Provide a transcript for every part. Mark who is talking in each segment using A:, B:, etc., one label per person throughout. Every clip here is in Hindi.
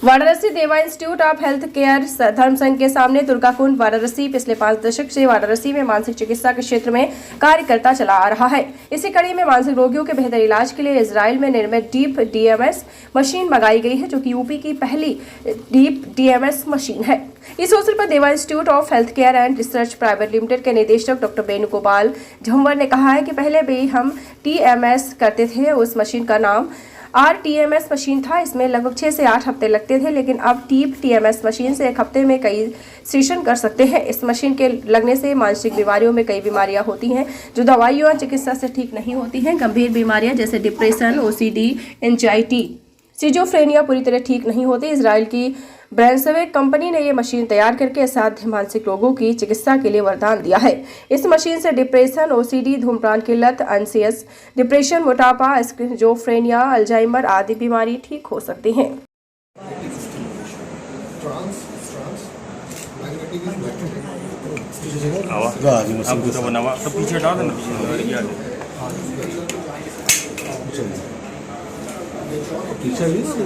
A: वाराणसी देवा इंस्टीट्यूट ऑफ हेल्थ केयर धर्म संघ के सामने दुर्गाकुंड वाराणसी पिछले 5 दशक से वाराणसी में मानसिक चिकित्सा के क्षेत्र में कार्य करता चला आ रहा है। इसी कड़ी में मानसिक रोगियों के बेहतर इलाज के लिए इजराइल में निर्मित डीप डीएमएस मशीन मंगाई गई है, जो कि यूपी की पहली डीप डीएमएस मशीन है। इस अवसर पर देवा institute of health care and research private limited के निदेशक डॉक्टर वेणुगोपाल झंवर ने कहा है कि पहले भी हम टीएमएस करते थे। उस मशीन का नाम RTMS मशीन था। इसमें लगभग 6 से 8 हफ्ते लगते थे, लेकिन अब डीप TMS मशीन से 1 हफ्ते में कई सेशन कर सकते हैं। इस मशीन के लगने से मानसिक बीमारियों में कई बीमारियां होती हैं जो दवाइयों और चिकित्सा से ठीक नहीं होती हैं। गंभीर बीमारियां जैसे डिप्रेशन, OCD, एंजाइटी, सिजोफ्रेनिया पूरी तरह ठीक नहीं होती। इजराइल की ब्रांसवेक कंपनी ने ये मशीन तैयार करके असाध्य मानसिक रोगों की चिकित्सा के लिए वरदान दिया है। इस मशीन से डिप्रेशन, OCD, धूम्रपान की लत, एंसियस डिप्रेशन, मोटापा, सिजोफ्रेनिया, अल्जाइमर आदि बीमारी ठीक हो सकती हैं।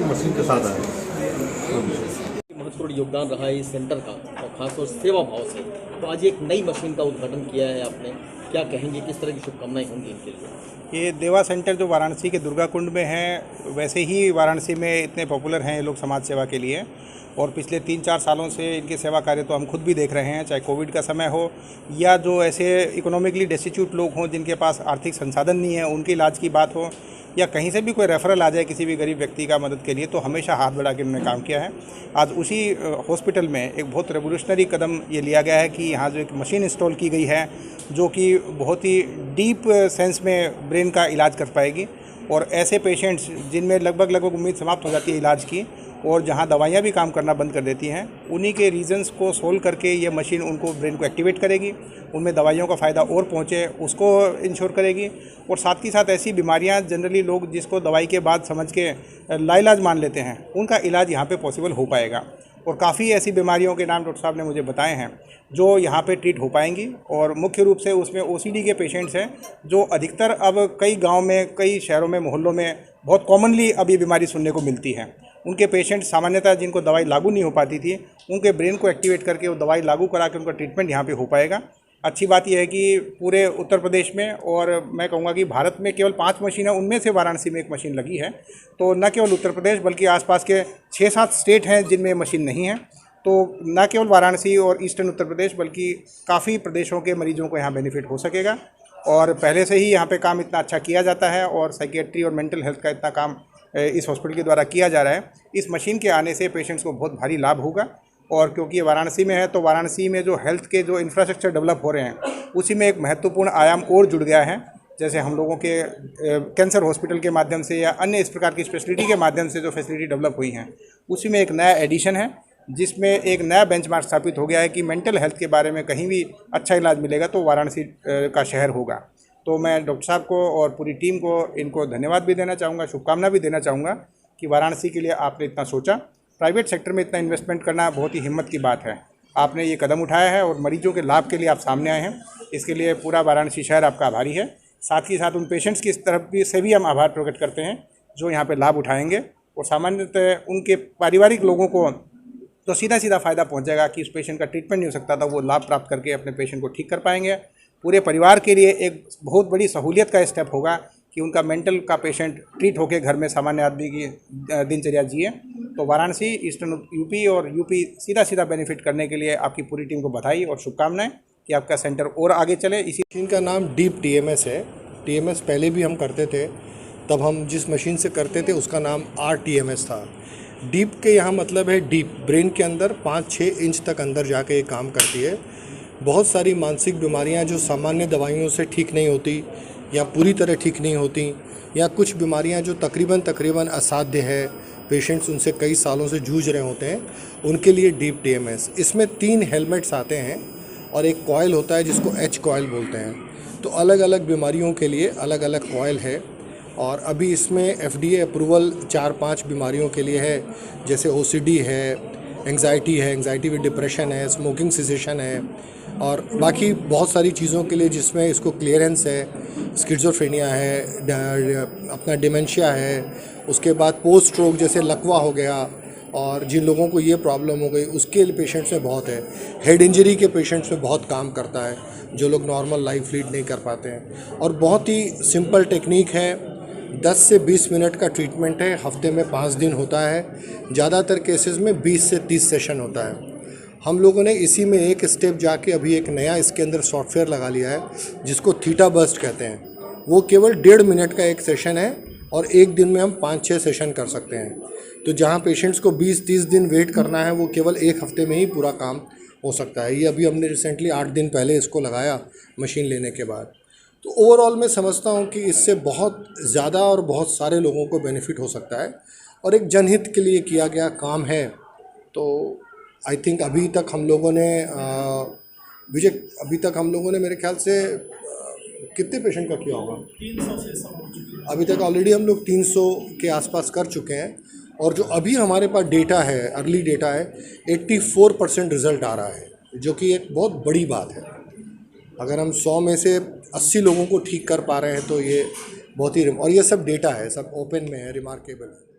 B: मशीन के साथ आए
C: महत्वपूर्ण योगदान रहा है इस सेंटर का, और खासतौर से सेवा भाव से। तो आज एक नई मशीन का उद्घाटन किया है आपने, क्या कहेंगे, किस तरह की शुभकामनाएं होंगी इनके लिए?
D: ये देवा सेंटर जो वाराणसी के दुर्गाकुंड में है, वैसे ही वाराणसी में इतने पॉपुलर हैं ये लोग समाज सेवा के लिए, और पिछले 3-4 सालों से इनके सेवा कार्य तो हम खुद भी देख रहे हैं, चाहे कोविड का समय हो या जो ऐसे इकोनॉमिकली डेस्टिट्यूट लोग हों जिनके पास आर्थिक संसाधन नहीं है, उनके इलाज की बात हो, या कहीं से भी कोई रेफरल आ जाए किसी भी गरीब व्यक्ति का मदद के लिए, तो हमेशा हाथ बढ़ा के उन्होंने काम किया है। आज उसी हॉस्पिटल में एक बहुत रेवोल्यूशनरी कदम ये लिया गया है कि यहाँ जो एक मशीन इंस्टॉल की गई है जो कि बहुत ही डीप सेंस में ब्रेन का इलाज कर पाएगी, और ऐसे पेशेंट्स जिनमें लगभग उम्मीद समाप्त हो जाती है इलाज की, और जहाँ दवाइयाँ भी काम करना बंद कर देती हैं, उन्हीं के रीजंस को सोल्व करके ये मशीन उनको ब्रेन को एक्टिवेट करेगी, उनमें दवाइयों का फ़ायदा और पहुँचे उसको इंश्योर करेगी। और साथ ही साथ ऐसी बीमारियाँ जनरली लोग जिसको दवाई के बाद समझ के लाइलाज मान लेते हैं, उनका इलाज यहाँ पे पॉसिबल हो पाएगा। और काफ़ी ऐसी बीमारियों के नाम डॉक्टर साहब ने मुझे बताए हैं जो यहाँ पे ट्रीट हो पाएंगी, और मुख्य रूप से उसमें OCD के पेशेंट्स हैं जो अधिकतर अब कई गाँव में, कई शहरों में, मोहल्लों में बहुत कॉमनली अब ये बीमारी सुनने को मिलती है। उनके पेशेंट सामान्यतः जिनको दवाई लागू नहीं हो पाती थी, उनके ब्रेन को एक्टिवेट करके वो दवाई लागू करा के उनका ट्रीटमेंट यहाँ पे हो पाएगा। अच्छी बात यह है कि पूरे उत्तर प्रदेश में, और मैं कहूँगा कि भारत में केवल 5 मशीन है, उनमें से वाराणसी में एक मशीन लगी है। तो न केवल उत्तर प्रदेश बल्कि आसपास के 6-7 स्टेट हैं जिनमें मशीन नहीं है। तो न केवल वाराणसी और ईस्टर्न उत्तर प्रदेश बल्कि काफ़ी प्रदेशों के मरीजों को यहाँ बेनिफिट हो सकेगा। और पहले से ही यहाँ पे काम इतना अच्छा किया जाता है, और साइकियाट्री और मेंटल हेल्थ का इतना काम इस हॉस्पिटल के द्वारा किया जा रहा है। इस मशीन के आने से पेशेंट्स को बहुत भारी लाभ होगा, और क्योंकि ये वाराणसी में है तो वाराणसी में जो हेल्थ के जो इंफ्रास्ट्रक्चर डेवलप हो रहे हैं उसी में एक महत्वपूर्ण आयाम और जुड़ गया है। जैसे हम लोगों के कैंसर हॉस्पिटल के माध्यम से या अन्य इस प्रकार की स्पेशलिटी के माध्यम से जो फैसिलिटी डेवलप हुई हैं, उसी में एक नया एडिशन है जिसमें एक नया बेंचमार्क स्थापित हो गया है कि मेंटल हेल्थ के बारे में कहीं भी अच्छा इलाज मिलेगा तो वाराणसी का शहर होगा। तो मैं डॉक्टर साहब को और पूरी टीम को इनको धन्यवाद भी देना चाहूँगा, शुभकामना भी देना चाहूँगा कि वाराणसी के लिए आपने इतना सोचा। प्राइवेट सेक्टर में इतना इन्वेस्टमेंट करना बहुत ही हिम्मत की बात है। आपने ये कदम उठाया है और मरीजों के लाभ के लिए आप सामने आए हैं, इसके लिए पूरा वाराणसी शहर आपका आभारी है। साथ ही साथ उन पेशेंट्स की तरफ भी से भी हम आभार प्रकट करते हैं जो यहाँ पे लाभ उठाएंगे, और सामान्यतः उनके पारिवारिक लोगों को तो सीधा फ़ायदा पहुँचेगा कि उस पेशेंट का ट्रीटमेंट नहीं हो सकता था, वो लाभ प्राप्त करके अपने पेशेंट को ठीक कर पाएंगे। पूरे परिवार के लिए एक बहुत बड़ी सहूलियत का स्टेप होगा कि उनका मेंटल का पेशेंट ट्रीट होकर घर में सामान्य आदमी की दिनचर्या जिए। तो वाराणसी, ईस्टर्न यूपी और यूपी सीधा बेनिफिट करने के लिए आपकी पूरी टीम को बधाई और शुभकामनाएं कि आपका सेंटर और आगे चले। इसी
B: मशीन का नाम डीप TMS है। TMS पहले भी हम करते थे, तब हम जिस मशीन से करते थे उसका नाम RTMS था। डीप के यहाँ मतलब है डीप, ब्रेन के अंदर 5-6 इंच तक अंदर जाके ये काम करती है। बहुत सारी मानसिक बीमारियाँ जो सामान्य दवाइयों से ठीक नहीं होती या पूरी तरह ठीक नहीं होती, या कुछ बीमारियाँ जो तकरीबन असाध्य है, पेशेंट्स उनसे कई सालों से जूझ रहे होते हैं, उनके लिए डीप TMS। इसमें 3 हेलमेट्स आते हैं और एक कॉइल होता है जिसको H कॉइल बोलते हैं। तो अलग अलग बीमारियों के लिए अलग अलग कॉइल है, और अभी इसमें FDA अप्रूवल 4-5 बीमारियों के लिए है, जैसे OCD है, एंग्जाइटी विद डिप्रेशन है, स्मोकिंग सेसेशन है, और बाकी बहुत सारी चीज़ों के लिए जिसमें इसको क्लियरेंस है, स्किज़ोफ्रेनिया है, अपना डिमेंशिया है, उसके बाद पोस्ट स्ट्रोक जैसे लकवा हो गया, और जिन लोगों को ये प्रॉब्लम हो गई उसके पेशेंट्स में बहुत है। हेड इंजरी के पेशेंट्स में बहुत काम करता है, जो लोग नॉर्मल लाइफ लीड नहीं कर पाते हैं। और बहुत ही सिंपल टेक्निक है, 10 से 20 मिनट का ट्रीटमेंट है, हफ्ते में 5 दिन होता है। ज़्यादातर केसेस में 20 से 30 सेशन होता है। हम लोगों ने इसी में एक स्टेप जाके अभी एक नया इसके अंदर सॉफ्टवेयर लगा लिया है जिसको थीटा बर्स्ट कहते हैं। वो केवल 1.5 मिनट का एक सेशन है और एक दिन में हम 5-6 सेशन कर सकते हैं। तो जहाँ पेशेंट्स को 20-30 दिन वेट करना है वो केवल एक हफ्ते में ही पूरा काम हो सकता है। ये अभी हमने रिसेंटली 8 दिन पहले इसको लगाया मशीन लेने के बाद। तो ओवरऑल मैं समझता हूँ कि इससे बहुत ज़्यादा और बहुत सारे लोगों को बेनिफिट हो सकता है और एक जनहित के लिए किया गया काम है। तो आई थिंक अभी तक हम लोगों ने विजय अभी तक हम लोगों ने मेरे ख्याल से कितने पेशेंट का किया होगा? 300 से अभी तक ऑलरेडी हम लोग 300 के आसपास कर चुके हैं। और जो अभी हमारे पास डेटा है, अर्ली डेटा है, 84% रिज़ल्ट आ रहा है, जो कि एक बहुत बड़ी बात है। अगर हम 100 में से 80 लोगों को ठीक कर पा रहे हैं तो ये बहुत ही, और ये सब डेटा है, सब ओपन में है, रिमार्केबल है।